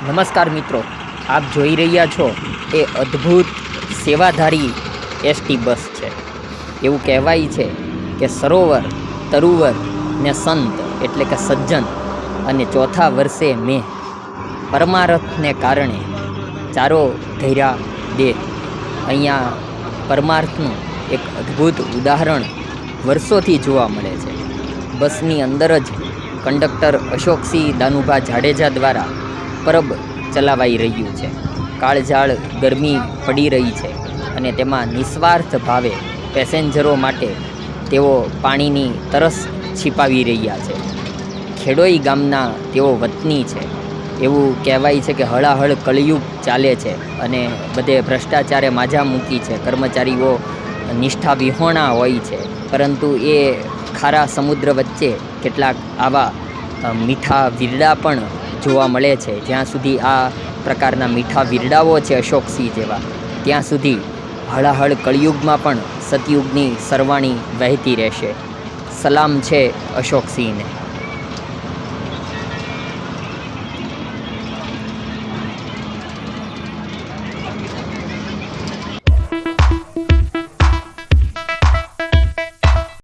નમસ્કાર મિત્રો, આપ જોઈ રહ્યા છો એ અદ્ભુત સેવાધારી એસટી બસ છે. એવું કહેવાય છે કે સરોવર, તરુવર ને સંત એટલે કે સજ્જન અને ચોથા વર્ષે મેં પરમારથને કારણે ચારો ધૈર્યા દેહ. અહીંયા પરમાર્થનું એક અદ્ભુત ઉદાહરણ વર્ષોથી જોવા મળે છે. બસની અંદર જ કંડક્ટર અશોકસિંહ દાનુભા જાડેજા દ્વારા પરબ ચલાવાઈ રહ્યું છે. કાળઝાળ ગરમી પડી રહી છે અને તેમાં નિસ્વાર્થ ભાવે પેસેન્જરો માટે તેઓ પાણીની તરસ છીપાવી રહ્યા છે. ખેડોઈ ગામના તેઓ વતની છે. એવું કહેવાય છે કે હળાહળ કળિયુગ ચાલે છે અને બધે ભ્રષ્ટાચારે માજા મૂકી છે. કર્મચારીઓ નિષ્ઠા વિહોણા હોય છે, પરંતુ એ ખારા સમુદ્ર વચ્ચે કેટલાક આવા મીઠા વીરડા પણ જોવા મળે છે. જ્યાં સુધી આ પ્રકારના મીઠા વીરડાઓ છે અશોકસિંહ જેવા, ત્યાં સુધી હળાહળ કળિયુગમાં પણ સતયુગની સરવાણી વહેતી રહેશે. સલામ છે અશોકસિંહને.